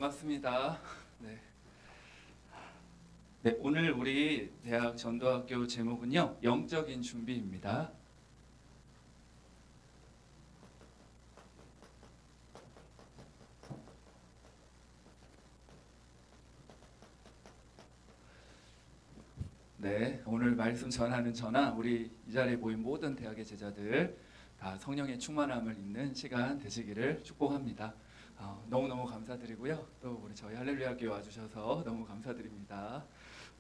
반갑습니다. 네. 네, 오늘 우리 대학 전도학교 제목은요, 영적인 준비입니다. 네, 오늘 말씀 전하는 저나 우리 이 자리에 모인 모든 대학의 제자들 다 성령의 충만함을 입는 시간 되시기를 축복합니다. 너무너무 감사드리고요. 또 우리 저희 할렐루야 교회 와주셔서 너무 감사드립니다.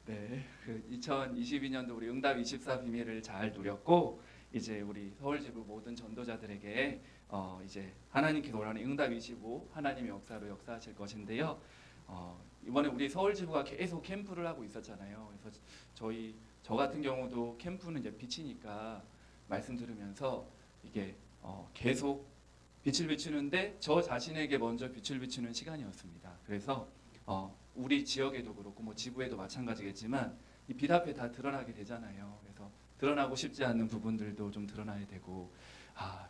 네, 2022년도 우리 응답 24 비밀을 잘 누렸고 이제 우리 서울지부 모든 전도자들에게 이제 하나님께서 원하는 응답 25 하나님의 역사로 역사하실 것인데요. 이번에 우리 서울지부가 계속 캠프를 하고 있었잖아요. 그래서 저 같은 경우도 캠프는 이제 빛이니까 말씀 들으면서 이게 계속 빛을 비추는데 저 자신에게 먼저 빛을 비추는 시간이었습니다. 그래서 우리 지역에도 그렇고 뭐 지부에도 마찬가지겠지만 이 빛 앞에 다 드러나게 되잖아요. 그래서 드러나고 싶지 않는 부분들도 좀 드러나야 되고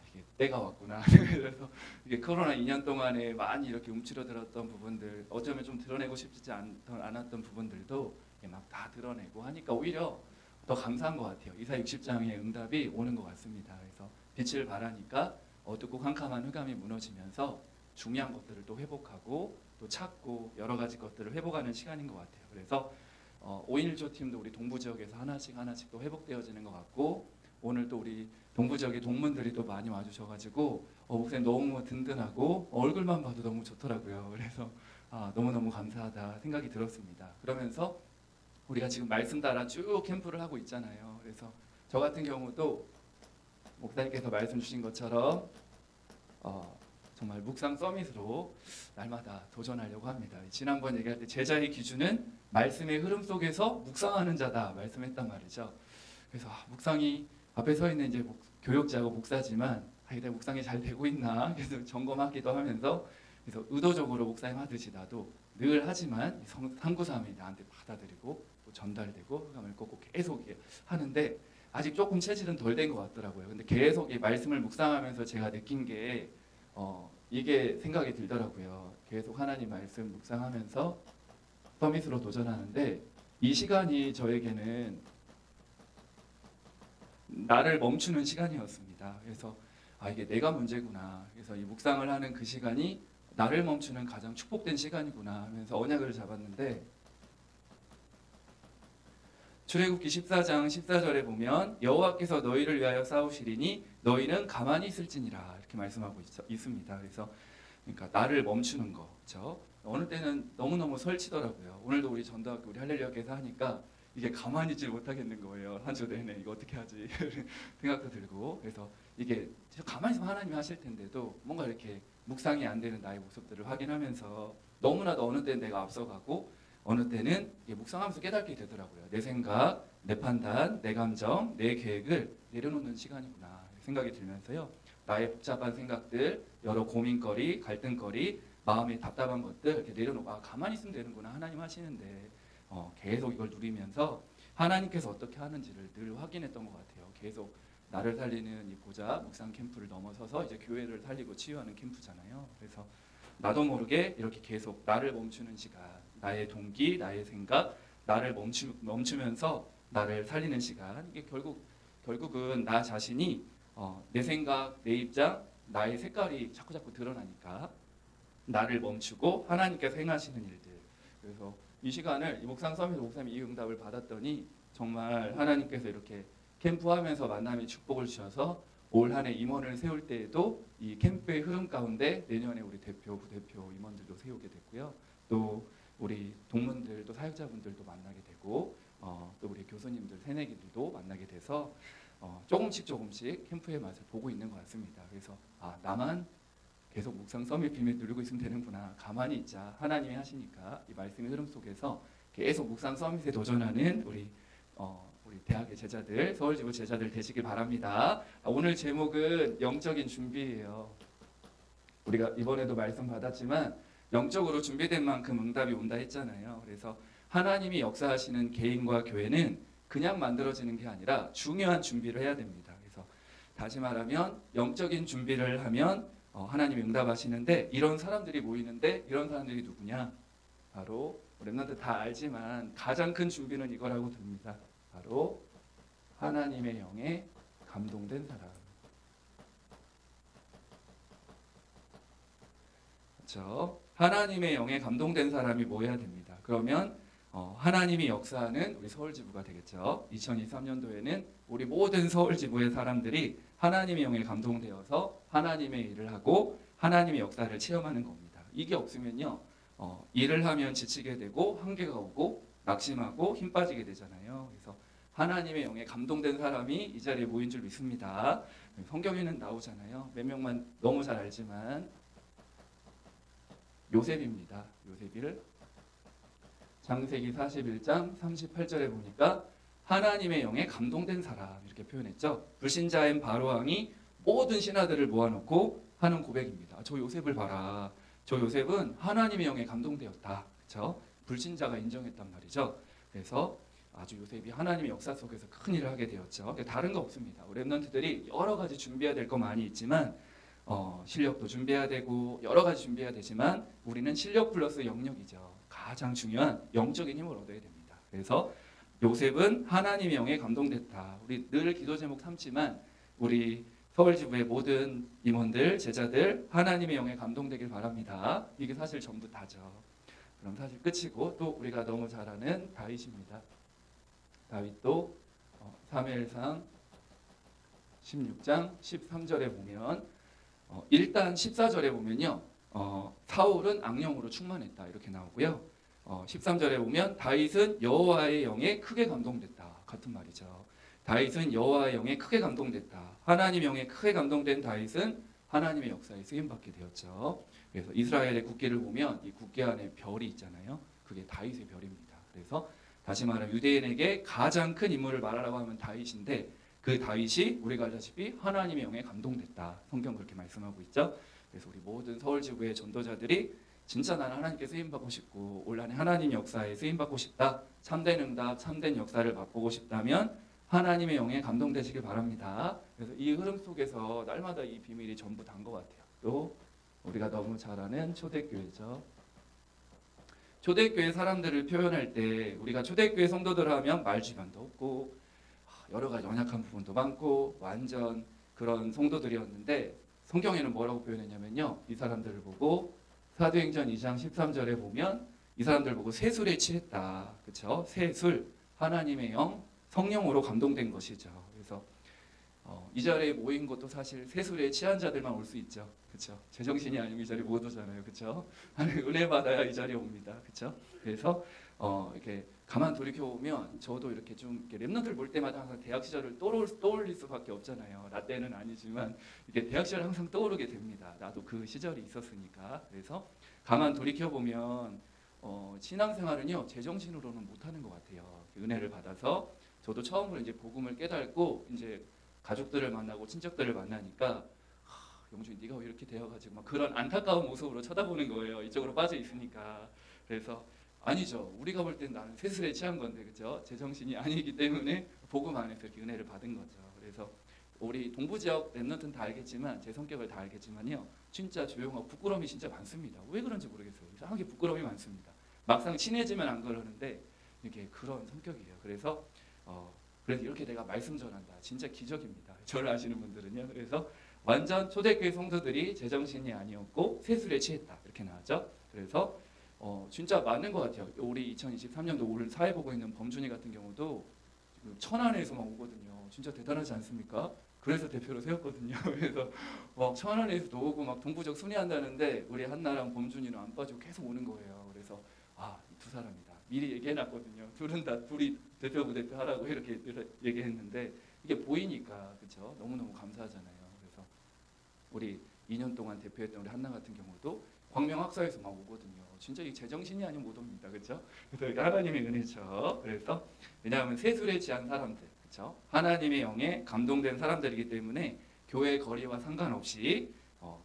이게 때가 왔구나. 그래서 이게 코로나 2년 동안에 많이 이렇게 움츠러들었던 부분들 어쩌면 좀 드러내고 싶지 않았던 부분들도 막 다 드러내고 하니까 오히려 더 감사한 것 같아요. 이사 60장의 응답이 오는 것 같습니다. 그래서 빛을 발하니까 어둡고 캄캄한 흑암이 무너지면서 중요한 것들을 또 회복하고 또 찾고 여러 가지 것들을 회복하는 시간인 것 같아요. 그래서 5.1조 팀도 우리 동부 지역에서 하나씩 또 회복되어지는 것 같고 오늘 또 우리 동부 지역의 동문들이 또 많이 와주셔가지고 목사님 너무 든든하고 얼굴만 봐도 너무 좋더라고요. 그래서 너무너무 감사하다 생각이 들었습니다. 그러면서 우리가 지금 말씀 따라 쭉 캠프를 하고 있잖아요. 그래서 저 같은 경우도 목사님께서 말씀 주신 것처럼 정말 묵상 서밋으로 날마다 도전하려고 합니다. 지난번 얘기할 때 제자의 기준은 말씀의 흐름 속에서 묵상하는 자다 말씀했단 말이죠. 그래서 묵상이 앞에 서 있는 이제 교역자고 목사지만 내가 묵상이 잘 되고 있나 계속 점검하기도 하면서 그래서 의도적으로 목사님 하듯이 나도 늘 하지만 상구삼이 나한테 받아들이고 또 전달되고 흑암을 꺾고 계속 하는데 아직 조금 체질은 덜 된 것 같더라고요. 근데 계속 이 말씀을 묵상하면서 제가 느낀 게 이게 생각이 들더라고요. 계속 하나님 말씀 묵상하면서 서밋으로 도전하는데 이 시간이 저에게는 나를 멈추는 시간이었습니다. 그래서 이게 내가 문제구나. 그래서 이 묵상을 하는 그 시간이 나를 멈추는 가장 축복된 시간이구나 하면서 언약을 잡았는데 출애굽기 14장 14절에 보면 여호와께서 너희를 위하여 싸우시리니 너희는 가만히 있을지니라 이렇게 말씀하고 있습니다. 그래서 그러니까 나를 멈추는 거, 그렇죠? 어느 때는 너무너무 설치더라고요. 오늘도 우리 전도학교 우리 할렐루야께서 하니까 이게 가만히 있지 못하겠는 거예요. 한 주 내내 이거 어떻게 하지 생각도 들고 그래서 이게 가만히 있으면 하나님이 하실 텐데도 뭔가 이렇게 묵상이 안 되는 나의 모습들을 확인하면서 너무나도 어느 때는 내가 앞서가고 어느 때는 묵상하면서 깨닫게 되더라고요. 내 생각, 내 판단, 내 감정, 내 계획을 내려놓는 시간이구나 생각이 들면서요. 나의 복잡한 생각들, 여러 고민거리, 갈등거리, 마음의 답답한 것들 이렇게 내려놓고 가만히 있으면 되는구나 하나님 하시는데 계속 이걸 누리면서 하나님께서 어떻게 하는지를 늘 확인했던 것 같아요. 계속 나를 살리는 이 보좌 묵상 캠프를 넘어서서 이제 교회를 살리고 치유하는 캠프잖아요. 그래서 나도 모르게 이렇게 계속 나를 멈추는 시간, 나의 동기, 나의 생각, 나를 멈추면서 나를 살리는 시간. 이게 결국은 나 자신이 내 생각, 내 입장, 나의 색깔이 자꾸 드러나니까 나를 멈추고 하나님께서 행하시는 일들. 그래서 이 시간을 이 묵상 서밋 목사님이 이 응답을 받았더니 정말 하나님께서 이렇게 캠프하면서 만남의 축복을 주셔서 올 한 해 임원을 세울 때에도 이 캠프의 흐름 가운데 내년에 우리 대표, 부대표 임원들도 세우게 됐고요. 또 우리 동문들도 사역자분들도 만나게 되고 또 우리 교수님들 새내기들도 만나게 돼서 조금씩 캠프의 맛을 보고 있는 것 같습니다. 그래서 나만 계속 묵상 서밋 비밀 누리고 있으면 되는구나. 가만히 있자. 하나님이 하시니까 이 말씀의 흐름 속에서 계속 묵상 서밋에 도전하는 우리 대학의 제자들, 서울지부 제자들 되시길 바랍니다. 오늘 제목은 영적인 준비예요. 우리가 이번에도 말씀 받았지만 영적으로 준비된 만큼 응답이 온다 했잖아요. 그래서 하나님이 역사하시는 개인과 교회는 그냥 만들어지는 게 아니라 중요한 준비를 해야 됩니다. 그래서 다시 말하면 영적인 준비를 하면 하나님이 응답하시는데 이런 사람들이 모이는데 이런 사람들이 누구냐? 바로 렘넌트 다 알지만 가장 큰 준비는 이거라고 듭니다. 바로 하나님의 영에 감동된 사람. 그렇죠? 하나님의 영에 감동된 사람이 모여야 됩니다. 그러면 하나님이 역사하는 우리 서울지부가 되겠죠. 2023년도에는 우리 모든 서울지부의 사람들이 하나님의 영에 감동되어서 하나님의 일을 하고 하나님의 역사를 체험하는 겁니다. 이게 없으면요, 일을 하면 지치게 되고 한계가 오고 낙심하고 힘 빠지게 되잖아요. 그래서 하나님의 영에 감동된 사람이 이 자리에 모인 줄 믿습니다. 성경에는 나오잖아요. 몇 명만 너무 잘 알지만 요셉입니다. 요셉을 창세기 41장 38절에 보니까 하나님의 영에 감동된 사람 이렇게 표현했죠. 불신자인 바로왕이 모든 신하들을 모아놓고 하는 고백입니다. 저 요셉을 봐라. 저 요셉은 하나님의 영에 감동되었다. 그렇죠? 불신자가 인정했단 말이죠. 그래서 아주 요셉이 하나님의 역사 속에서 큰 일을 하게 되었죠. 다른 거 없습니다. 렘넌트들이 여러 가지 준비해야 될 거 많이 있지만 실력도 준비해야 되고 여러 가지 준비해야 되지만 우리는 실력 플러스 영역이죠. 가장 중요한 영적인 힘을 얻어야 됩니다. 그래서 요셉은 하나님의 영에 감동됐다. 우리 늘 기도 제목 삼지만 우리 서울지부의 모든 임원들, 제자들 하나님의 영에 감동되길 바랍니다. 이게 사실 전부 다죠. 그럼 사실 끝이고 또 우리가 너무 잘 아는 다윗입니다. 다윗도 사무엘상 16장 13절에 보면 일단 14절에 보면요. 사울은 악령으로 충만했다 이렇게 나오고요. 13절에 보면 다윗은 여호와의 영에 크게 감동됐다. 같은 말이죠. 다윗은 여호와의 영에 크게 감동됐다. 하나님의 영에 크게 감동된 다윗은 하나님의 역사에 쓰임받게 되었죠. 그래서 이스라엘의 국기를 보면 이 국기 안에 별이 있잖아요. 그게 다윗의 별입니다. 그래서 다시 말하면 유대인에게 가장 큰 인물을 말하라고 하면 다윗인데 그 다윗이 우리가 알다시피 하나님의 영에 감동됐다. 성경 그렇게 말씀하고 있죠. 그래서 우리 모든 서울지부의 전도자들이 진짜 나는 하나님께 쓰임받고 싶고 올 한해 하나님 역사에 쓰임받고 싶다. 참된 응답, 참된 역사를 맛보고 싶다면 하나님의 영에 감동되시길 바랍니다. 그래서 이 흐름 속에서 날마다 이 비밀이 전부 단 것 같아요. 또 우리가 너무 잘 아는 초대교회죠. 초대교회 사람들을 표현할 때 우리가 초대교회 성도들 하면 말주변도 없고 여러 가지 연약한 부분도 많고 완전 그런 성도들이었는데 성경에는 뭐라고 표현했냐면요. 이 사람들을 보고 사도행전 2장 13절에 보면 이 사람들 보고 세술에 취했다. 그렇죠? 세술, 하나님의 영, 성령으로 감동된 것이죠. 그래서 이 자리에 모인 것도 사실 세술에 취한 자들만 올 수 있죠. 그렇죠? 제정신이 아니면 이 자리에 못 오잖아요. 그렇죠? 은혜 받아야 이 자리에 옵니다. 그렇죠? 그래서 이렇게 가만 돌이켜 보면 저도 이렇게 좀 렘넌트를 볼 때마다 항상 대학 시절을 떠올릴 수밖에 없잖아요. 나 때는 아니지만 이렇게 대학 시절 항상 떠오르게 됩니다. 나도 그 시절이 있었으니까. 그래서 가만 돌이켜 보면 신앙생활은요 제정신으로는 못하는 것 같아요. 은혜를 받아서 저도 처음으로 이제 복음을 깨닫고 이제 가족들을 만나고 친척들을 만나니까 영준이 네가 왜 이렇게 되어가지고 막 그런 안타까운 모습으로 쳐다보는 거예요. 이쪽으로 빠져 있으니까. 그래서 아니죠. 우리가 볼 땐 나는 세술에 취한 건데, 그죠? 제정신이 아니기 때문에 복음 안에서 이렇게 은혜를 받은 거죠. 그래서 우리 동부 지역 렘넌트는 다 알겠지만 제 성격을 다 알겠지만요, 진짜 조용하고 부끄러움이 진짜 많습니다. 왜 그런지 모르겠어요. 이상하게 부끄러움이 많습니다. 막상 친해지면 안 그러는데 이게 그런 성격이에요. 그래서 이렇게 내가 말씀 전한다. 진짜 기적입니다. 저를 아시는 분들은요. 그래서 완전 초대교회 성도들이 제정신이 아니었고 세술에 취했다. 이렇게 나왔죠. 그래서 진짜 맞는 것 같아요. 우리 2023년도 올 사회 보고 있는 범준이 같은 경우도 지금 천안에서만 오거든요. 진짜 대단하지 않습니까? 그래서 대표로 세웠거든요. 그래서 천안에서도 오고 막 동부적 순회한다는데 우리 한나랑 범준이는 안 빠지고 계속 오는 거예요. 그래서 이 두 사람이다. 미리 얘기해놨거든요. 둘이 대표 부대표 하라고 이렇게 얘기했는데 이게 보이니까 그렇죠. 너무너무 감사하잖아요. 그래서 우리 2년 동안 대표했던 우리 한나 같은 경우도 광명학사에서 막 오거든요. 진짜 이 제정신이 아니면 못 옵니다. 그렇죠? 그래서 이게 하나님의 은혜죠. 그래서 왜냐하면 세술에 취한 사람들, 그렇죠? 하나님의 영에 감동된 사람들이기 때문에 교회 거리와 상관없이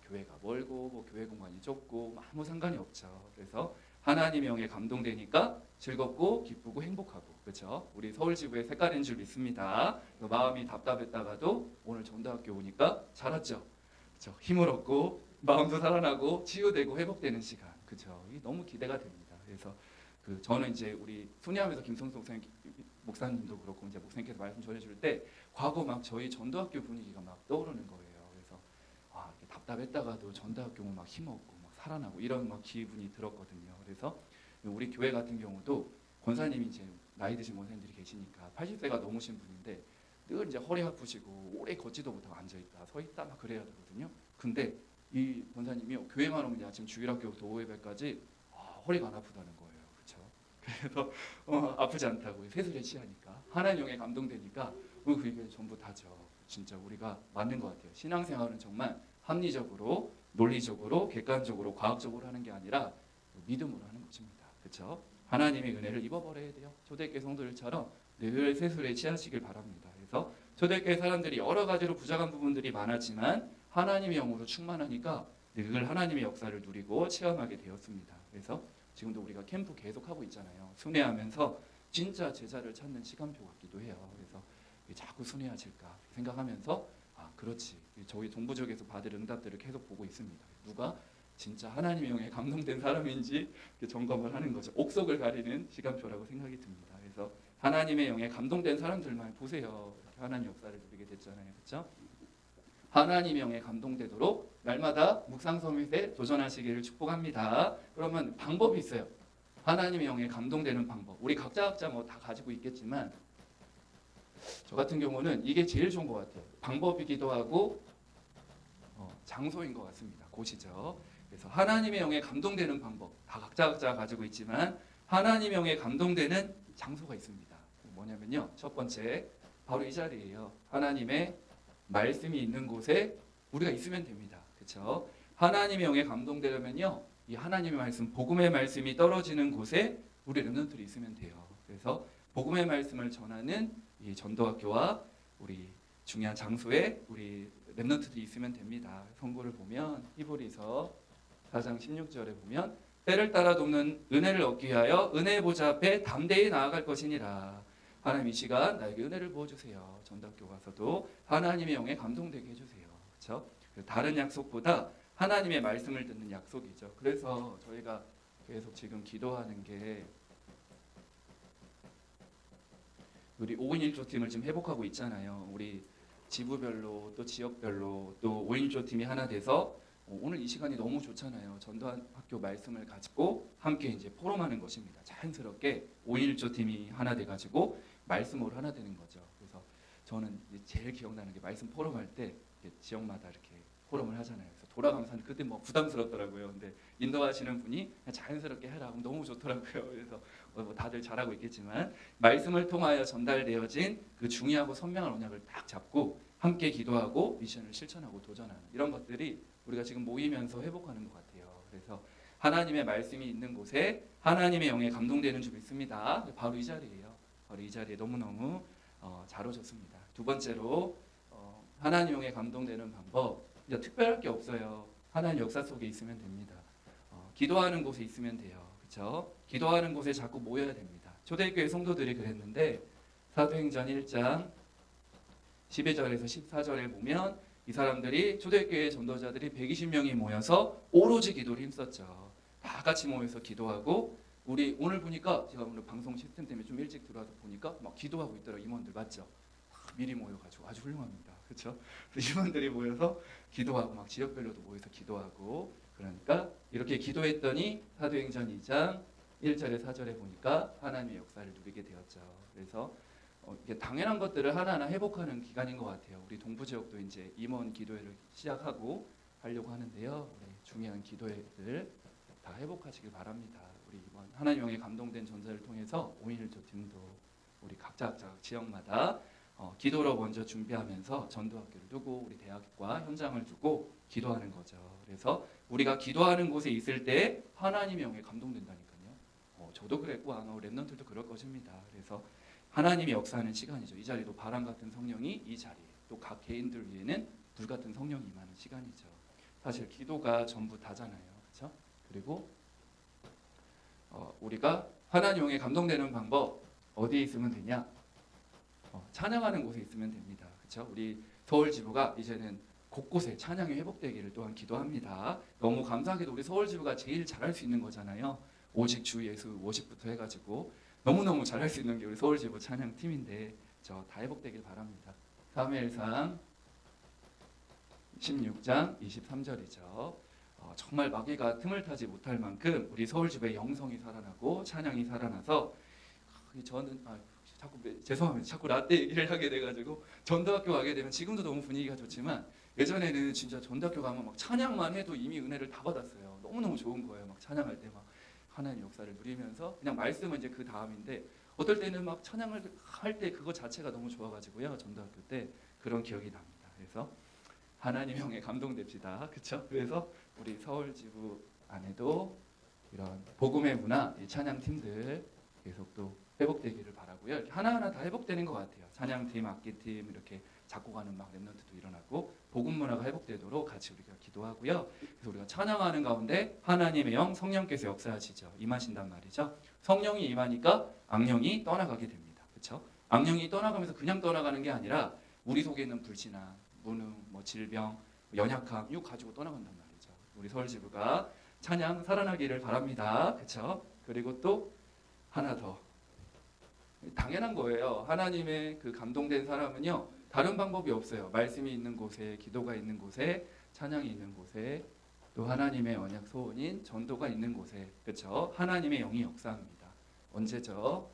교회가 멀고 뭐 교회 공간이 좁고 아무 상관이 없죠. 그래서 하나님의 영에 감동되니까 즐겁고 기쁘고 행복하고, 그렇죠? 우리 서울지부의 색깔인 줄 믿습니다. 마음이 답답했다가도 오늘 전도학교 오니까 잘 왔죠. 그렇죠? 힘을 얻고 마음도 살아나고 치유되고 회복되는 시간. 그렇죠. 이게 너무 기대가 됩니다. 그래서 저는 이제 우리 순회하면서 김성수 목사님도 그렇고 이제 목사님께서 말씀 전해줄 때 과거 막 저희 전도학교 분위기가 막 떠오르는 거예요. 그래서 이렇게 답답했다가도 전도학교 막 힘없고 막 살아나고 이런 막 기분이 들었거든요. 그래서 우리 교회 같은 경우도 권사님이 이제 나이 드신 권사님들이 계시니까 80세가 넘으신 분인데 늘 이제 허리 아프시고 오래 걷지도 못하고 앉아 있다 서 있다 막 그래야 되거든요. 근데 이 권사님이 교회만 오면 아침 주일학교부터 오후예배까지 허리가 안 아프다는 거예요. 그래서 아프지 않다고 세술에 취하니까 하나님의 감동되니까 그게 전부 다죠. 진짜 우리가 맞는 것 같아요. 신앙생활은 정말 합리적으로, 논리적으로, 객관적으로, 과학적으로 하는 게 아니라 믿음으로 하는 것입니다. 그렇죠? 하나님의 은혜를 입어버려야 돼요. 초대교회 성도들처럼 늘 세술에 취하시길 바랍니다. 그래서 초대교회 사람들이 여러 가지로 부족한 부분들이 많았지만 하나님의 영으로 충만하니까 늘 하나님의 역사를 누리고 체험하게 되었습니다. 그래서 지금도 우리가 캠프 계속하고 있잖아요. 순회하면서 진짜 제자를 찾는 시간표 같기도 해요. 그래서 자꾸 순회하실까 생각하면서 그렇지. 저희 동부지역에서 받을 응답들을 계속 보고 있습니다. 누가 진짜 하나님의 영에 감동된 사람인지 점검을 하는 거죠. 옥석을 가리는 시간표라고 생각이 듭니다. 그래서 하나님의 영에 감동된 사람들만 보세요. 하나님 역사를 누리게 됐잖아요. 그렇죠? 하나님의 영에 감동되도록 날마다 묵상서밋에 도전하시기를 축복합니다. 그러면 방법이 있어요. 하나님의 영에 감동되는 방법. 우리 각자 뭐 다 가지고 있겠지만 저 같은 경우는 이게 제일 좋은 것 같아요. 방법이기도 하고 장소인 것 같습니다. 곳이죠. 그래서 하나님의 영에 감동되는 방법 다 각자 가지고 있지만 하나님의 영에 감동되는 장소가 있습니다. 뭐냐면요. 첫 번째 바로 이 자리예요. 하나님의 말씀이 있는 곳에 우리가 있으면 됩니다. 그렇죠? 하나님의 영에 감동되려면요. 이 하나님의 말씀, 복음의 말씀이 떨어지는 곳에 우리 렘넌트들이 있으면 돼요. 그래서 복음의 말씀을 전하는 이 전도학교와 우리 중요한 장소에 우리 렘넌트들이 있으면 됩니다. 성구를 보면 히브리서 4장 16절에 보면 때를 따라 돕는 은혜를 얻기 위하여 은혜의 보좌 앞에 담대히 나아갈 것이니라. 하나님 이 시간 나에게 은혜를 부어주세요. 전도학교 가서도 하나님의 영에 감동되게 해주세요. 그렇죠? 다른 약속보다 하나님의 말씀을 듣는 약속이죠. 그래서 저희가 계속 지금 기도하는 게 우리 5인 1조 팀을 지금 회복하고 있잖아요. 우리 지부별로 또 지역별로 또 5인 1조 팀이 하나 돼서 오늘 이 시간이 너무 좋잖아요. 전도학교 말씀을 가지고 함께 이제 포럼하는 것입니다. 자연스럽게 5인 1조 팀이 하나 돼가지고 말씀으로 하나 되는 거죠. 그래서 저는 제일 기억나는 게 말씀 포럼할 때 지역마다 이렇게 포럼을 하잖아요. 그래서 돌아가면서 그때 뭐 부담스럽더라고요. 근데 인도하시는 분이 그냥 자연스럽게 해라 하면 너무 좋더라고요. 그래서 뭐 다들 잘하고 있겠지만 말씀을 통하여 전달되어진 그 중요하고 선명한 언약을 딱 잡고 함께 기도하고 미션을 실천하고 도전하는 이런 것들이 우리가 지금 모이면서 회복하는 것 같아요. 그래서 하나님의 말씀이 있는 곳에 하나님의 영에 감동되는 줄 믿습니다. 바로 이 자리예요. 바로 이 자리에 너무너무 잘 오셨습니다. 두 번째로 하나님 영에 감동되는 방법 이제 특별할 게 없어요. 하나님 역사 속에 있으면 됩니다. 기도하는 곳에 있으면 돼요. 그렇죠? 기도하는 곳에 자꾸 모여야 됩니다. 초대교회 성도들이 그랬는데 사도행전 1장 12절에서 14절에 보면 이 사람들이 초대교회 전도자들이 120명이 모여서 오로지 기도를 힘썼죠. 다 같이 모여서 기도하고 우리 오늘 보니까 제가 오늘 방송 시스템 때문에 좀 일찍 들어와서 보니까 막 기도하고 있더라고요. 임원들 맞죠? 미리 모여가지고 아주 훌륭합니다. 그렇죠? 임원들이 모여서 기도하고 막 지역별로도 모여서 기도하고 그러니까 이렇게 기도했더니 사도행전 2장 1절에 4절에 보니까 하나님의 역사를 누리게 되었죠. 그래서 이게 당연한 것들을 하나하나 회복하는 기간인 것 같아요. 우리 동부 지역도 이제 임원 기도회를 시작하고 하려고 하는데요. 우리 중요한 기도회들 다 회복하시길 바랍니다. 우리 이번 하나님 영에 감동된 전사를 통해서 5인 1조 팀도 우리 각자 지역마다 기도로 먼저 준비하면서 전도학교를 두고 우리 대학과 현장을 두고 기도하는 거죠. 그래서 우리가 기도하는 곳에 있을 때 하나님의 영에 감동된다니까요. 저도 그랬고 아마 렘넌트도 그럴 것입니다. 그래서 하나님이 역사하는 시간이죠. 이 자리도 바람 같은 성령이 이 자리에 또 각 개인들 위에는 불 같은 성령이 임하는 시간이죠. 사실 기도가 전부 다잖아요. 그렇죠? 그리고 우리가 하나님 영에 감동되는 방법 어디에 있으면 되냐? 찬양하는 곳에 있으면 됩니다. 그렇죠? 우리 서울 지부가 이제는 곳곳에 찬양이 회복되기를 또한 기도합니다. 너무 감사하게도 우리 서울지부가 제일 잘할 수 있는 거잖아요. 오직 주 예수 워십부터 해가지고 너무너무 잘할 수 있는 게 우리 서울지부 찬양팀인데 저 다 회복되길 바랍니다. 사무엘상 16장 23절이죠. 정말 마귀가 틈을 타지 못할 만큼 우리 서울지부의 영성이 살아나고 찬양이 살아나서 저는 자꾸 죄송합니다. 자꾸 라떼 얘기를 하게 돼가지고 전도학교 가게 되면 지금도 너무 분위기가 좋지만 예전에는 진짜 전도학교 가면 막 찬양만 해도 이미 은혜를 다 받았어요. 너무너무 좋은 거예요. 막 찬양할 때 막 하나님 역사를 누리면서 그냥 말씀은 이제 그 다음인데 어떨 때는 막 찬양을 할 때 그거 자체가 너무 좋아가지고요. 전도학교 때 그런 기억이 납니다. 그래서 하나님 형에 감동됩시다. 그렇죠? 그래서 우리 서울지부 안에도 이런 복음의 문화, 이 찬양팀들 계속 또 회복되기를 바라고요. 이렇게 하나하나 다 회복되는 것 같아요. 찬양팀, 악기팀 이렇게 작곡하는 막 랩런트도 일어나고 복음 문화가 회복되도록 같이 우리가 기도하고요. 그래서 우리가 찬양하는 가운데 하나님의 영, 성령께서 역사하시죠. 임하신단 말이죠. 성령이 임하니까 악령이 떠나가게 됩니다. 그렇죠? 악령이 떠나가면서 그냥 떠나가는 게 아니라 우리 속에 있는 불신앙, 무능, 질병, 연약함 이거 가지고 떠나간단 말이죠. 우리 서울지부가 찬양 살아나기를 바랍니다. 그렇죠? 그리고 또 하나 더 당연한 거예요. 하나님의 그 감동된 사람은요 다른 방법이 없어요. 말씀이 있는 곳에, 기도가 있는 곳에, 찬양이 있는 곳에, 또 하나님의 언약 소원인 전도가 있는 곳에, 그렇죠? 하나님의 영이 역사합니다. 언제죠?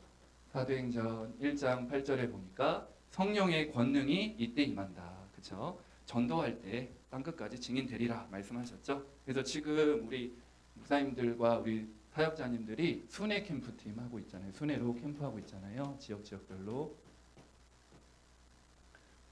사도행전 1장 8절에 보니까 성령의 권능이 이때 임한다. 그렇죠? 전도할 때 땅끝까지 증인되리라 말씀하셨죠. 그래서 지금 우리 목사님들과 우리 사역자님들이 순회 캠프팀 하고 있잖아요. 순회로 캠프하고 있잖아요. 지역별로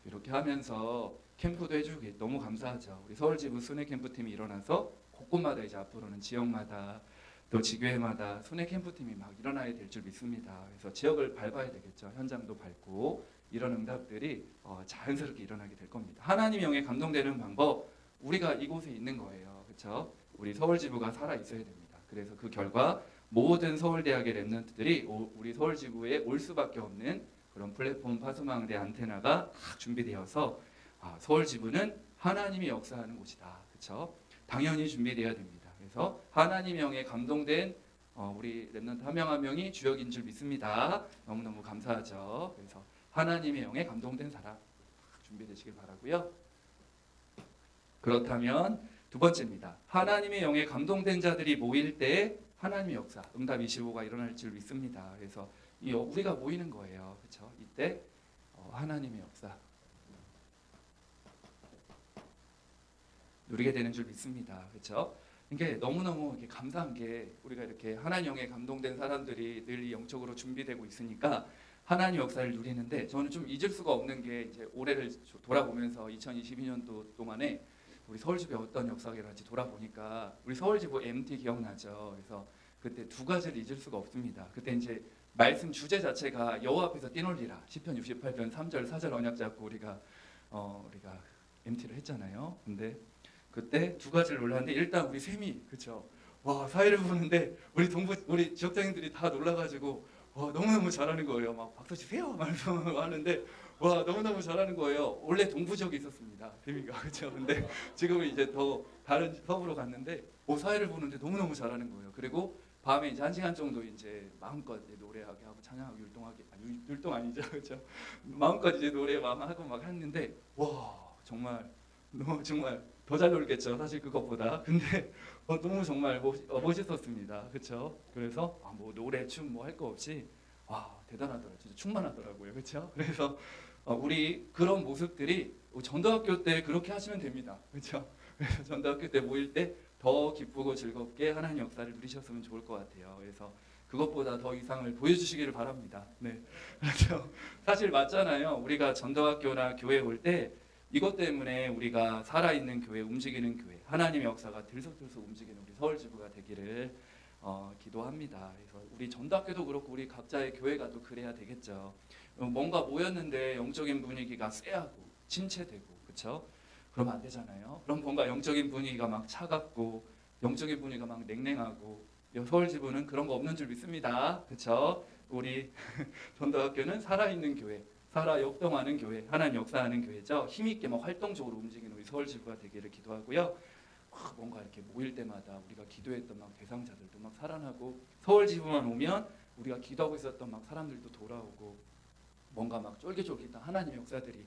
이렇게 하면서 캠프도 해주기 너무 감사하죠. 우리 서울지부 순회 캠프팀이 일어나서 곳곳마다 이제 앞으로는 지역마다 또 지교회마다 순회 캠프팀이 막 일어나야 될 줄 믿습니다. 그래서 지역을 밟아야 되겠죠. 현장도 밟고 이런 응답들이 자연스럽게 일어나게 될 겁니다. 하나님의 영에 감동되는 방법 우리가 이곳에 있는 거예요. 그렇죠? 우리 서울지부가 살아 있어야 됩니다. 그래서 그 결과 모든 서울대학의 랩런트들이 우리 서울지부에 올 수밖에 없는 그런 플랫폼 파수망대 안테나가 딱 준비되어서 서울지부는 하나님이 역사하는 곳이다. 그렇죠? 당연히 준비되어야 됩니다. 그래서 하나님의 영에 감동된 우리 랩런트 한 명 한 명이 주역인 줄 믿습니다. 너무너무 감사하죠. 그래서 하나님의 영에 감동된 사람 준비되시길 바라고요. 그렇다면 두 번째입니다. 하나님의 영에 감동된 자들이 모일 때 하나님의 역사, 응답 25가 일어날 줄 믿습니다. 그래서 우리가 모이는 거예요. 그렇죠? 이때 하나님의 역사 누리게 되는 줄 믿습니다. 그렇죠? 이게 너무너무 이렇게 감사한 게 우리가 이렇게 하나님 영에 감동된 사람들이 늘 영적으로 준비되고 있으니까 하나님 역사를 누리는데 저는 좀 잊을 수가 없는 게 이제 올해를 돌아보면서 2022년도 동안에 우리 서울지부에 어떤 역사가 일어날지 돌아보니까 우리 서울지부 MT 기억나죠? 그래서 그때 두 가지를 잊을 수가 없습니다. 그때 이제 말씀 주제 자체가 여호와 앞에서 뛰놀리라 시편 68편 3절 4절 언약 잡고 우리가 MT를 했잖아요. 근데 그때 두 가지를 놀랐는데 일단 우리 쌤이 그렇죠. 와 사회를 보는데 우리 지역장님들이 다 놀라가지고 와 너무너무 잘하는 거예요. 막 박수 치세요 말씀하는데 와 너무너무 잘하는 거예요. 원래 동부 지역에 있었습니다. 쌤이가 그렇죠. 근데 지금은 이제 더 다른 서부로 갔는데 사회를 보는데 너무너무 잘하는 거예요. 그리고 밤에 이제 1시간 정도 이제 마음껏 이제 노래하게 하고 찬양하고 율동하게 율동 아니죠, 그렇죠? 마음껏 이제 노래 하고 막 했는데 와 정말 더 잘 놀겠죠, 사실 그것보다. 근데 너무 정말 멋있었습니다, 그렇죠? 그래서 뭐 노래 춤 뭐 할 거 없이 와 대단하더라고요, 진짜 충만하더라고요, 그렇죠? 그래서 우리 그런 모습들이 전도학교 때 그렇게 하시면 됩니다, 그렇죠? 그래서 전도학교 때 모일 때 더 기쁘고 즐겁게 하나님 역사를 누리셨으면 좋을 것 같아요. 그래서 그것보다 더 이상을 보여주시기를 바랍니다. 네, 그렇죠. 사실 맞잖아요. 우리가 전도학교나 교회 올 때 이것 때문에 우리가 살아있는 교회, 움직이는 교회, 하나님의 역사가 들썩들썩 움직이는 우리 서울지부가 되기를 기도합니다. 그래서 우리 전도학교도 그렇고 우리 각자의 교회가 또 그래야 되겠죠. 뭔가 모였는데 영적인 분위기가 쎄하고 침체되고, 그렇죠? 그러면 안 되잖아요. 그럼 뭔가 영적인 분위기가 막 차갑고 영적인 분위기가 막 냉랭하고 서울지부는 그런 거 없는 줄 믿습니다. 그렇죠? 우리 전도학교는 살아있는 교회, 살아 역동하는 교회, 하나님 역사하는 교회죠. 힘있게 막 활동적으로 움직이는 우리 서울지부가 되기를 기도하고요. 뭔가 이렇게 모일 때마다 우리가 기도했던 막 대상자들도 막 살아나고, 서울지부만 오면 우리가 기도하고 있었던 막 사람들도 돌아오고, 뭔가 막 쫄깃쫄깃한 하나님의 역사들이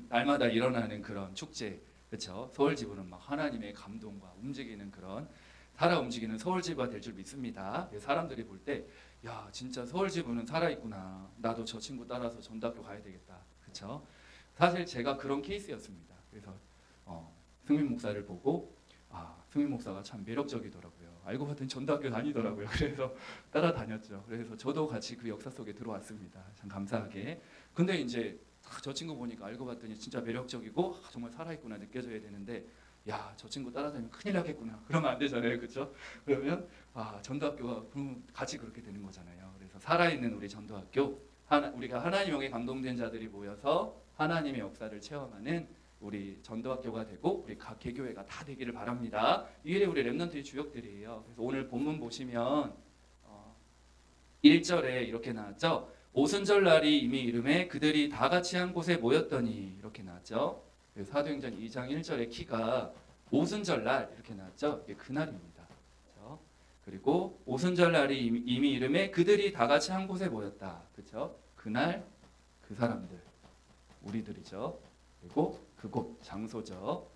날마다 일어나는 그런 축제, 그렇죠? 서울지부는 막 하나님의 감동과 움직이는 그런 살아 움직이는 서울지부가 될 줄 믿습니다. 사람들이 볼 때, 야 진짜 서울지부는 살아있구나. 나도 저 친구 따라서 전도학교 가야 되겠다. 그렇죠? 사실 제가 그런 케이스였습니다. 그래서 승민 목사를 보고 승민 목사가 참 매력적이더라고요. 알고 봤더니 전도학교 다니더라고요. 그래서 따라다녔죠. 그래서 저도 같이 그 역사 속에 들어왔습니다. 참 감사하게. 근데 이제 저 친구 보니까 알고 봤더니 진짜 매력적이고 정말 살아있구나 느껴져야 되는데, 야 저 친구 따라다니면 큰일 나겠구나. 그러면 안 되잖아요. 그렇죠? 그러면 전도학교가 그럼 같이 그렇게 되는 거잖아요. 그래서 살아있는 우리 전도학교, 우리가 하나님 영에 감동된 자들이 모여서 하나님의 역사를 체험하는 우리 전도학교가 되고, 우리 각 개교회가 다 되기를 바랍니다. 이게 우리 렘넌트의 주역들이에요. 그래서 오늘 본문 보시면 1절에 이렇게 나왔죠. 오순절날이 이미 이름에 그들이 다 같이 한 곳에 모였더니, 이렇게 나왔죠. 사도행전 2장 1절의 키가 오순절날 이렇게 나왔죠. 이게 그날입니다. 그렇죠? 그리고 오순절날이 이미 이름에 그들이 다 같이 한 곳에 모였다. 그렇죠? 그날 그 사람들 우리들이죠. 그리고 그곳 장소죠.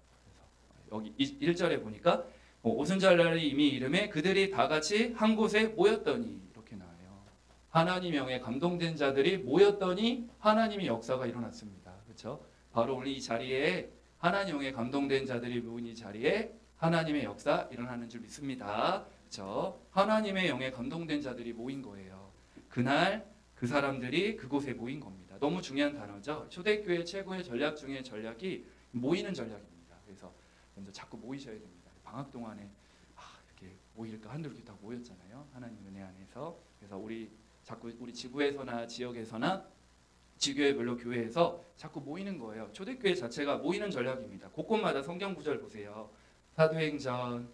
여기 1절에 보니까 오순절날이 이미 이름에 그들이 다 같이 한 곳에 모였더니, 이렇게 나와요. 하나님 영에 감동된 자들이 모였더니 하나님의 역사가 일어났습니다. 그렇죠? 바로 우리 이 자리에 하나님 영에 감동된 자들이 모인 이 자리에 하나님의 역사 일어나는 줄 믿습니다. 그렇죠? 하나님의 영에 감동된 자들이 모인 거예요. 그날 그 사람들이 그곳에 모인 겁니다. 너무 중요한 단어죠. 초대교회 최고의 전략 중에 전략이 모이는 전략입니다. 그래서 먼저 자꾸 모이셔야 됩니다. 방학 동안에 이렇게 모일까 한두 이렇게 다 모였잖아요. 하나님 은혜 안에서. 그래서 우리 자꾸 우리 지구에서나 지역에서나 지교회별로 교회에서 자꾸 모이는 거예요. 초대교회 자체가 모이는 전략입니다. 곳곳마다 성경 구절 보세요. 사도행전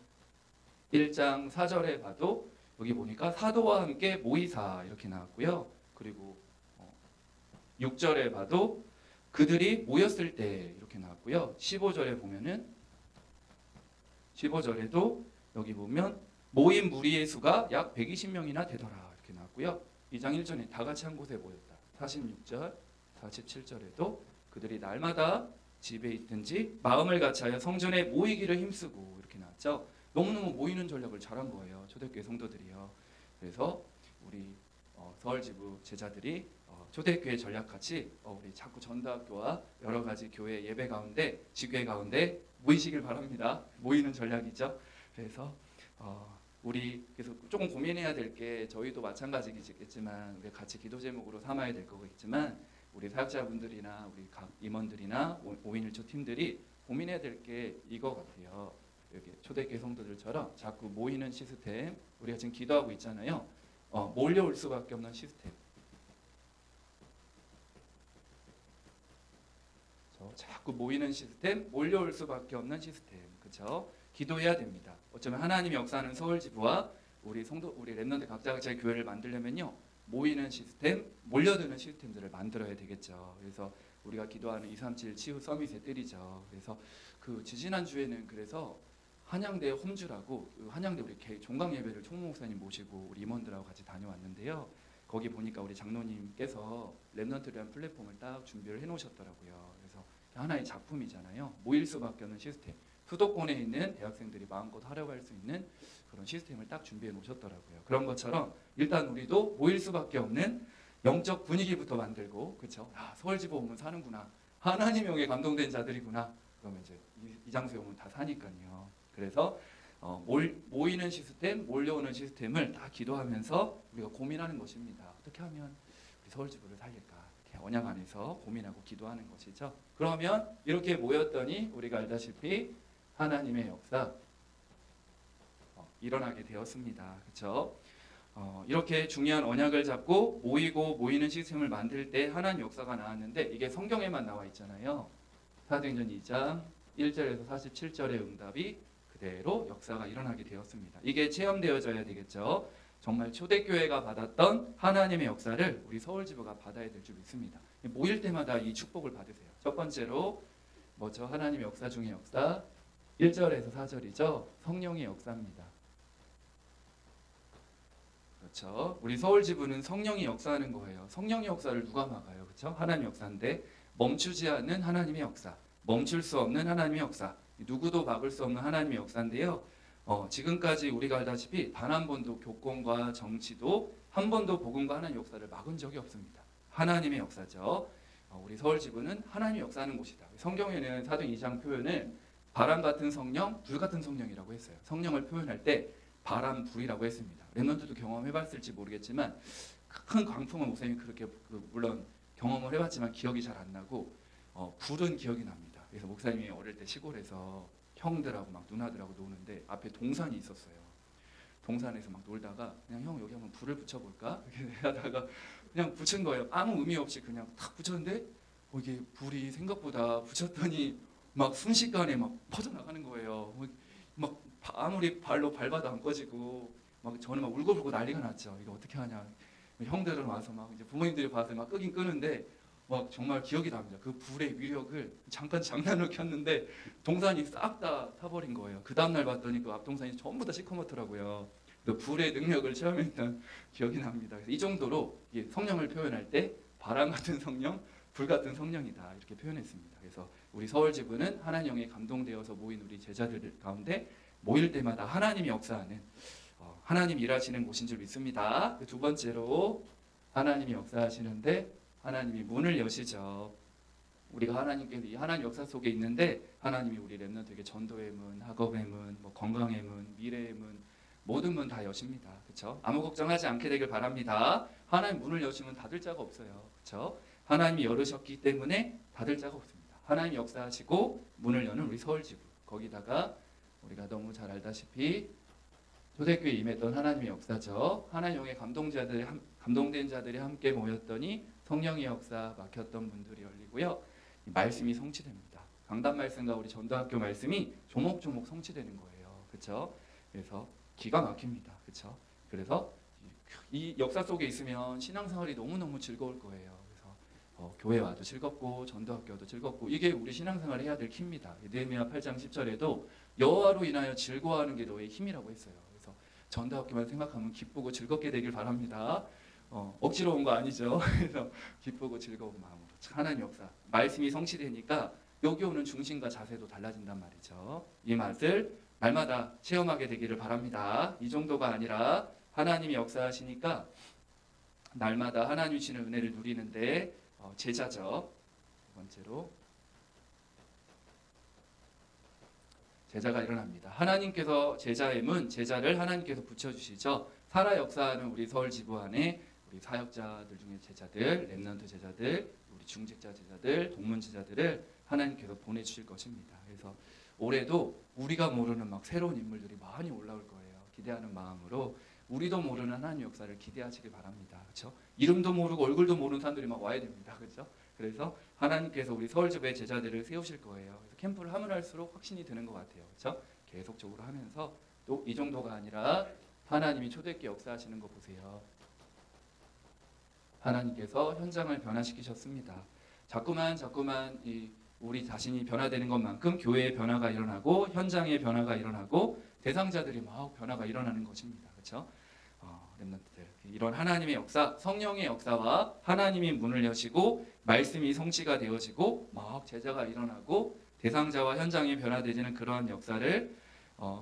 1장 4절에 봐도 여기 보니까 사도와 함께 모이사 이렇게 나왔고요. 그리고 6절에 봐도 그들이 모였을 때 이렇게 나왔고요. 15절에 보면은 15절에도 여기 보면 모인 무리의 수가 약 120명이나 되더라 이렇게 나왔고요. 2장 1절에 다 같이 한 곳에 모였다. 46절, 47절에도 그들이 날마다 집에 있든지 마음을 같이하여 성전에 모이기를 힘쓰고 이렇게 나왔죠. 너무너무 모이는 전략을 잘한 거예요. 초대교회 성도들이요. 그래서 우리 서울지부 제자들이 초대교회 전략같이 우리 자꾸 전도학교와 여러 가지 교회 예배 가운데 지교회 가운데 모이시길 바랍니다. 모이는 전략이죠. 그래서 우리 그래서 조금 고민해야 될 게, 저희도 마찬가지겠지만 우리 같이 기도 제목으로 삼아야 될 거겠지만, 우리 사역자분들이나 우리 각 임원들이나 5인1초 팀들이 고민해야 될 게 이거 같아요. 여기 초대교회 성도들처럼 자꾸 모이는 시스템, 우리가 지금 기도하고 있잖아요. 몰려올 수밖에 없는 시스템. 자꾸 모이는 시스템, 몰려올 수밖에 없는 시스템. 그렇죠? 기도해야 됩니다. 어쩌면 하나님이 역사하는 서울지부와 우리 성도, 우리 렘넌트 각자가 제 교회를 만들려면요, 모이는 시스템, 몰려드는 시스템들을 만들어야 되겠죠. 그래서 우리가 기도하는 237 치유 서밋의 뜰이죠. 그래서 그 지지난 주에는 그래서 한양대 홈주라고 한양대 우리 종강 예배를 총무 목사님 모시고 우리 임원들하고 같이 다녀왔는데요. 거기 보니까 우리 장로님께서 렘넌트를 위한 플랫폼을 딱 준비를 해놓으셨더라고요. 그래서 하나의 작품이잖아요. 모일 수밖에 없는 시스템. 수도권에 있는 대학생들이 마음껏 하려고 할 수 있는 그런 시스템을 딱 준비해 놓으셨더라고요. 그런 것처럼 일단 우리도 모일 수밖에 없는 영적 분위기부터 만들고, 그렇죠? 서울지부 오면 사는구나. 하나님 영에 감동된 자들이구나. 그러면 이제 이 장소에 오면 다 사니까요. 그래서 모이는 시스템, 몰려오는 시스템을 다 기도하면서 우리가 고민하는 것입니다. 어떻게 하면 우리 서울지부를 살릴까? 이렇게 언약 안에서 고민하고 기도하는 것이죠. 그러면 이렇게 모였더니 우리가 알다시피 하나님의 역사 일어나게 되었습니다. 그렇죠? 이렇게 중요한 언약을 잡고 모이고 모이는 시스템을 만들 때 하나님 역사가 나왔는데, 이게 성경에만 나와 있잖아요. 사도행전 2장 1절에서 47절의 응답이 그대로 역사가 일어나게 되었습니다. 이게 체험되어져야 되겠죠. 정말 초대교회가 받았던 하나님의 역사를 우리 서울지부가 받아야 될 줄 믿습니다. 모일 때마다 이 축복을 받으세요. 첫 번째로 뭐죠? 하나님의 역사 중의 역사 1절에서 4절이죠. 성령의 역사입니다. 그렇죠. 우리 서울지부는 성령이 역사하는 거예요. 성령의 역사를 누가 막아요? 그렇죠? 하나님의 역사인데 멈추지 않는 하나님의 역사, 멈출 수 없는 하나님의 역사, 누구도 막을 수 없는 하나님의 역사인데요. 지금까지 우리가 알다시피 단 한 번도 교권과 정치도 한 번도 복음과 하나님의 역사를 막은 적이 없습니다. 하나님의 역사죠. 우리 서울지부는 하나님이 역사하는 곳이다. 성경에는 사도행 2장 표현을 바람 같은 성령, 불 같은 성령이라고 했어요. 성령을 표현할 때 바람, 불이라고 했습니다. 랩런트도 경험해봤을지 모르겠지만 큰 광풍은 목사님이 그렇게 물론 경험을 해봤지만 기억이 잘 안 나고 불은 기억이 납니다. 그래서 목사님이 어릴 때 시골에서 형들하고 막 누나들하고 노는데 앞에 동산이 있었어요. 동산에서 막 놀다가 그냥 형 여기 한번 불을 붙여볼까? 이렇게 하다가 그냥 붙인 거예요. 아무 의미 없이 그냥 탁 붙였는데 이게 불이 생각보다 붙였더니 막 순식간에 막 퍼져나가는 거예요. 막 아무리 발로 밟아도 안 꺼지고 막 저는 막 울고불고 난리가 났죠. 이거 어떻게 하냐. 형들은 와서 막 이제 부모님들이 봐서 막 끄긴 끄는데 막 정말 기억이 납니다. 그 불의 위력을 잠깐 장난으로 켰는데 동산이 싹 다 타버린 거예요. 그 다음날 봤더니 그 앞동산이 전부 다 시커멓더라고요. 그 불의 능력을 체험했던 기억이 납니다. 그래서 이 정도로 성령을 표현할 때 바람 같은 성령, 불 같은 성령이다 이렇게 표현했습니다. 그래서 우리 서울지부는 하나님의 감동되어서 모인 우리 제자들 가운데 모일 때마다 하나님이 역사하는 하나님 일하시는 곳인 줄 믿습니다. 두 번째로 하나님이 역사하시는데 하나님이 문을 여시죠. 우리가 하나님께서 이 하나님 역사 속에 있는데 하나님이 우리 렘넌트에게 전도의 문, 학업의 문, 건강의 문, 미래의 문 모든 문 다 여십니다. 그렇죠? 아무 걱정하지 않게 되길 바랍니다. 하나님 문을 여시면 닫을 자가 없어요. 그렇죠? 하나님이 열으셨기 때문에 닫을 자가 없습니다. 하나님 역사하시고 문을 여는 우리 서울지부 거기다가 우리가 너무 잘 알다시피 초대교회에 임했던 하나님의 역사죠. 하나님의 감동된 자들이 함께 모였더니 성령의 역사 막혔던 문들이 열리고요. 말씀이 성취됩니다. 강단 말씀과 우리 전도학교 말씀이 조목조목 성취되는 거예요. 그렇죠? 그래서 기가 막힙니다. 그렇죠? 그래서 이 역사 속에 있으면 신앙생활이 너무너무 즐거울 거예요. 그래서 교회 와도 즐겁고 전도학교도 즐겁고 이게 우리 신앙생활 해야 될 키입니다. 느헤미야 8장 10절에도 여호와로 인하여 즐거워하는 게 너의 힘이라고 했어요. 그래서 전도학교만 생각하면 기쁘고 즐겁게 되길 바랍니다. 억지로 온 거 아니죠. 그래서 기쁘고 즐거운 마음으로 하나님 역사 말씀이 성취되니까 여기 오는 중심과 자세도 달라진단 말이죠. 이 맛을 날마다 체험하게 되기를 바랍니다. 이 정도가 아니라 하나님이 역사하시니까 날마다 하나님 주시는 은혜를 누리는데 제자죠. 두 번째로 제자가 일어납니다. 하나님께서 제자의 문, 제자를 하나님께서 붙여주시죠. 살아 역사하는 우리 서울지부 안에 우리 사역자들 중에 제자들, 렘넌트 제자들, 우리 중직자 제자들, 동문 제자들을 하나님께서 보내주실 것입니다. 그래서 올해도 우리가 모르는 막 새로운 인물들이 많이 올라올 거예요. 기대하는 마음으로 우리도 모르는 하나님 역사를 기대하시길 바랍니다. 그렇죠? 이름도 모르고 얼굴도 모르는 사람들이 막 와야 됩니다. 그렇죠? 그래서 하나님께서 우리 서울지부의 제자들을 세우실 거예요. 그래서 캠프를 하면 할수록 확신이 드는 것 같아요. 그렇죠? 계속적으로 하면서 또 이 정도가 아니라 하나님이 초대교회 역사하시는 거 보세요. 하나님께서 현장을 변화시키셨습니다. 자꾸만 우리 자신이 변화되는 것만큼 교회의 변화가 일어나고 현장의 변화가 일어나고 대상자들이 막 변화가 일어나는 것입니다. 그렇죠? 렘넌트들 이런 하나님의 역사, 성령의 역사와 하나님이 문을 여시고 말씀이 성취가 되어지고 막 제자가 일어나고 대상자와 현장이 변화되지는 그런 역사를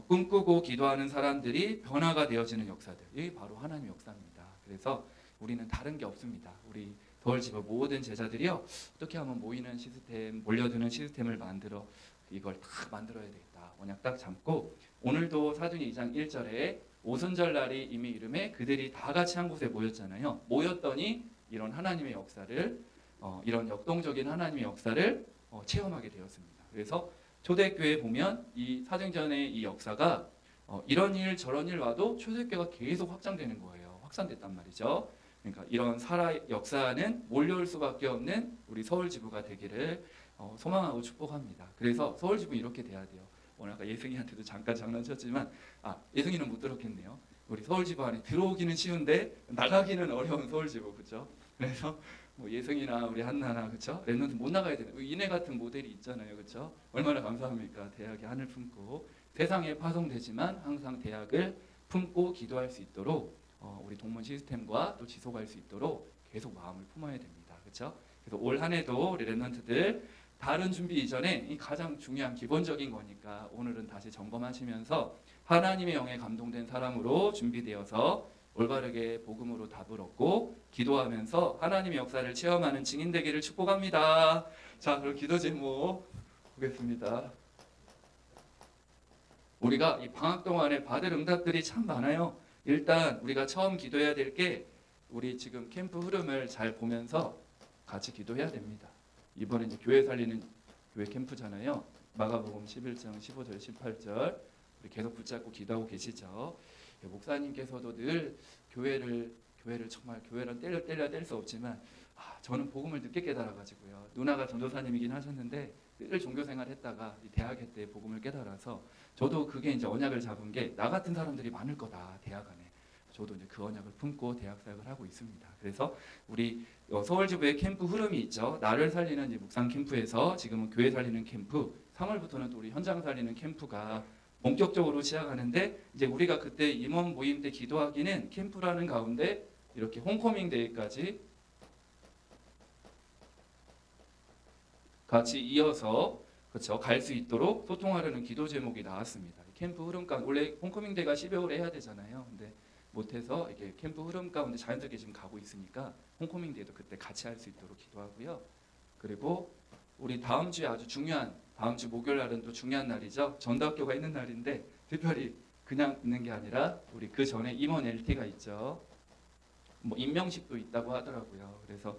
꿈꾸고 기도하는 사람들이 변화가 되어지는 역사들. 이게 바로 하나님의 역사입니다. 그래서 우리는 다른 게 없습니다. 우리 서울지부 모든 제자들이요 어떻게 하면 모이는 시스템, 몰려드는 시스템을 만들어 이걸 다 만들어야 되겠다. 언약 딱 잡고 오늘도 사도행 2장 1절에 오순절 날이 이미 이름에 그들이 다 같이 한 곳에 모였잖아요. 모였더니 이런 하나님의 역사를 이런 역동적인 하나님의 역사를 체험하게 되었습니다. 그래서 초대교회 보면 이 사도행전의 이 역사가 이런 일 저런 일 와도 초대교회가 계속 확장되는 거예요. 확산됐단 말이죠. 그러니까 이런 역사는 몰려올 수밖에 없는 우리 서울지부가 되기를 소망하고 축복합니다. 그래서 서울지부 이렇게 돼야 돼요. 오늘 아까 예승이한테도 잠깐 장난쳤지만 예승이는 못 들었겠네요. 우리 서울지부 안에 들어오기는 쉬운데 나가기는 어려운 서울지부, 그렇죠? 그래서 뭐 예승이나 우리 한나나, 그렇죠? 랩런트 못 나가야 되는 이내 같은 모델이 있잖아요, 그렇죠? 얼마나 감사합니까? 대학의 한을 품고 세상에 파송되지만 항상 대학을 품고 기도할 수 있도록 우리 동문 시스템과 또 지속할 수 있도록 계속 마음을 품어야 됩니다, 그렇죠? 그래서 올 한해도 우리 랩런트들 다른 준비 이전에 이 가장 중요한 기본적인 거니까 오늘은 다시 점검하시면서 하나님의 영에 감동된 사람으로 준비되어서 올바르게 복음으로 답을 얻고 기도하면서 하나님의 역사를 체험하는 증인 되기를 축복합니다. 자, 그럼 기도 제목 보겠습니다. 우리가 이 방학 동안에 받을 응답들이 참 많아요. 일단 우리가 처음 기도해야 될 게 우리 지금 캠프 흐름을 잘 보면서 같이 기도해야 됩니다. 이번에 이제 교회 살리는 교회 캠프잖아요. 마가복음 11장 15절 18절 우리 계속 붙잡고 기도하고 계시죠. 목사님께서도 늘 교회를 정말 교회를 때려야 뗄 수 없지만 저는 복음을 늦게 깨달아가지고요. 누나가 전도사님이긴 하셨는데 늘 종교생활 했다가 대학에 때 복음을 깨달아서 저도 그게 이제 언약을 잡은 게 나 같은 사람들이 많을 거다 대학 안에. 저도 이제 그 언약을 품고 대학 사역을 하고 있습니다. 그래서 우리 서울지부의 캠프 흐름이 있죠. 나를 살리는 이제 묵상 캠프에서 지금은 교회 살리는 캠프, 3월부터는 또 우리 현장 살리는 캠프가 본격적으로 시작하는데 이제 우리가 그때 임원 모임 때 기도하기는 캠프라는 가운데 이렇게 홈커밍 데이까지 같이 이어서 그렇죠 갈 수 있도록 소통하려는 기도 제목이 나왔습니다. 캠프 흐름 가운데 원래 홈커밍 데이가 12월에 해야 되잖아요. 근데 못해서 이렇게 캠프 흐름 가운데 자연스럽게 지금 가고 있으니까 홈커밍 데이도 그때 같이 할 수 있도록 기도하고요. 그리고 우리 다음 주에 아주 중요한 다음 주 목요일 날은 또 중요한 날이죠. 전도학교가 있는 날인데 특별히 그냥 있는 게 아니라 우리 그 전에 임원 LT가 있죠. 뭐 임명식도 있다고 하더라고요. 그래서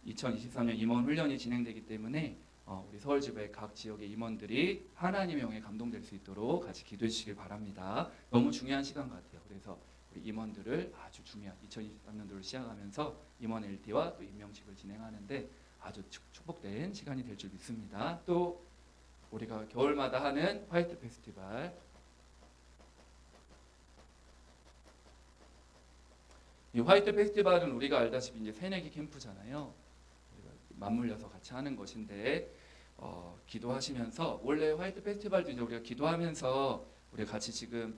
2023년 임원 훈련이 진행되기 때문에 우리 서울지부의 각 지역의 임원들이 하나님의 영에 감동될 수 있도록 같이 기도해 주시길 바랍니다. 너무 중요한 시간 같아요. 그래서 우리 임원들을 아주 중요한 2023년도를 시작하면서 임원 LT와 또 임명식을 진행하는데 아주 축복된 시간이 될 줄 믿습니다. 또 우리가 겨울마다 하는 화이트 페스티벌, 이 화이트 페스티벌은 우리가 알다시피 이제 새내기 캠프잖아요. 우리가 맞물려서 같이 하는 것인데 기도하시면서 원래 화이트 페스티벌도 이제 우리가 기도하면서 우리가 같이 지금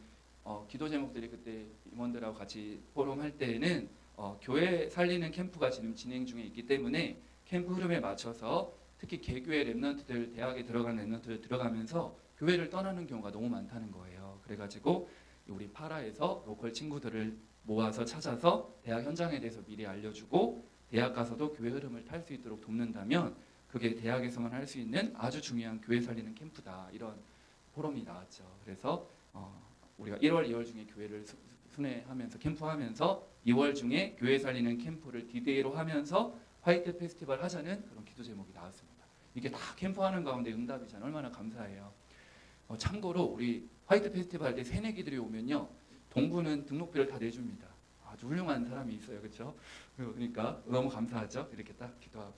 기도 제목들이 그때 임원들하고 같이 포럼할 때에는 교회 살리는 캠프가 지금 진행 중에 있기 때문에 캠프 흐름에 맞춰서 특히 개교회 랩런트들 대학에 들어간 랩런트들 들어가면서 교회를 떠나는 경우가 너무 많다는 거예요. 그래가지고 우리 파라에서 로컬 친구들을 모아서 찾아서 대학 현장에 대해서 미리 알려주고 대학 가서도 교회 흐름을 탈 수 있도록 돕는다면 그게 대학에서만 할 수 있는 아주 중요한 교회 살리는 캠프다. 이런 포럼이 나왔죠. 그래서 우리가 1월, 2월 중에 교회를 순회하면서 캠프하면서 2월 중에 교회 살리는 캠프를 디데이로 하면서 화이트 페스티벌 하자는 그런 기도 제목이 나왔습니다. 이게 다 캠프하는 가운데 응답이잖아요. 얼마나 감사해요. 참고로 우리 화이트 페스티벌 할 때 새내기들이 오면요. 동부는 등록비를 다 내줍니다. 아주 훌륭한 사람이 있어요. 그렇죠? 그러니까 너무 감사하죠. 이렇게 딱 기도하고.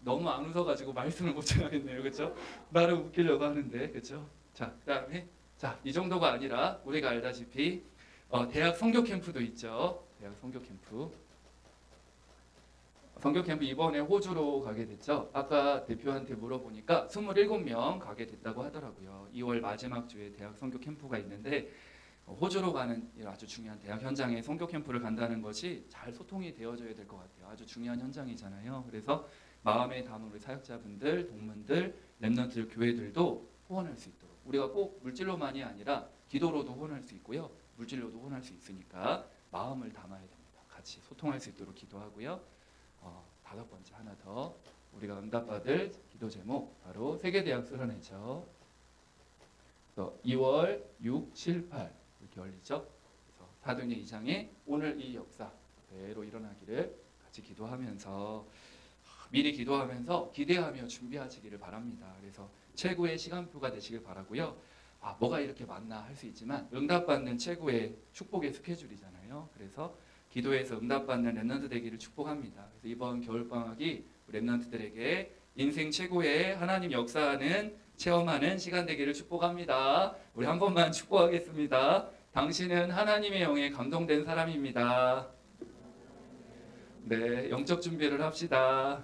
너무 안 웃어가지고 말씀을 못 전하겠네요. 그렇죠? 나를 웃기려고 하는데. 그렇죠? 자, 그다음에 이 정도가 아니라 우리가 알다시피 대학 선교 캠프도 있죠. 대학 선교 캠프. 선교 캠프 이번에 호주로 가게 됐죠. 아까 대표한테 물어보니까 27명 가게 됐다고 하더라고요. 2월 마지막 주에 대학 선교 캠프가 있는데 호주로 가는 아주 중요한 대학 현장에 선교 캠프를 간다는 것이 잘 소통이 되어져야 될 것 같아요. 아주 중요한 현장이잖아요. 그래서 마음에 담은 우리 사역자분들, 동문들, 랩런트 교회들도 후원할 수 있도록 우리가 꼭 물질로만이 아니라 기도로도 후원할 수 있고요. 물질로도 후원할 수 있으니까 마음을 담아야 됩니다. 같이 소통할 수 있도록 기도하고요. 5번째 하나 더 우리가 응답받을 기도 제목 바로 세계대학 수련회죠. 2월 6, 7, 8 이렇게 열리죠. 그래서 사도행전 2장에 오늘 이 역사 그대로 일어나기를 같이 기도하면서 미리 기도하면서 기대하며 준비하시기를 바랍니다. 그래서 최고의 시간표가 되시길 바라고요. 뭐가 이렇게 많나 할 수 있지만 응답받는 최고의 축복의 스케줄이잖아요. 그래서 기도에서 응답받는 랩런트 되기를 축복합니다. 그래서 이번 겨울방학이 랩런트들에게 인생 최고의 하나님 역사하는 체험하는 시간 되기를 축복합니다. 우리 한 번만 축복하겠습니다. 당신은 하나님의 영에 감동된 사람입니다. 네, 영적 준비를 합시다.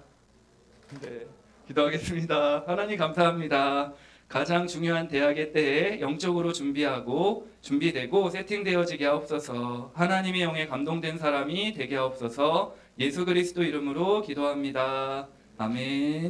네, 기도하겠습니다. 하나님 감사합니다. 가장 중요한 대학의 때에 영적으로 준비되고 세팅되어지게 하옵소서. 하나님의 영에 감동된 사람이 되게 하옵소서. 예수 그리스도 이름으로 기도합니다. 아멘.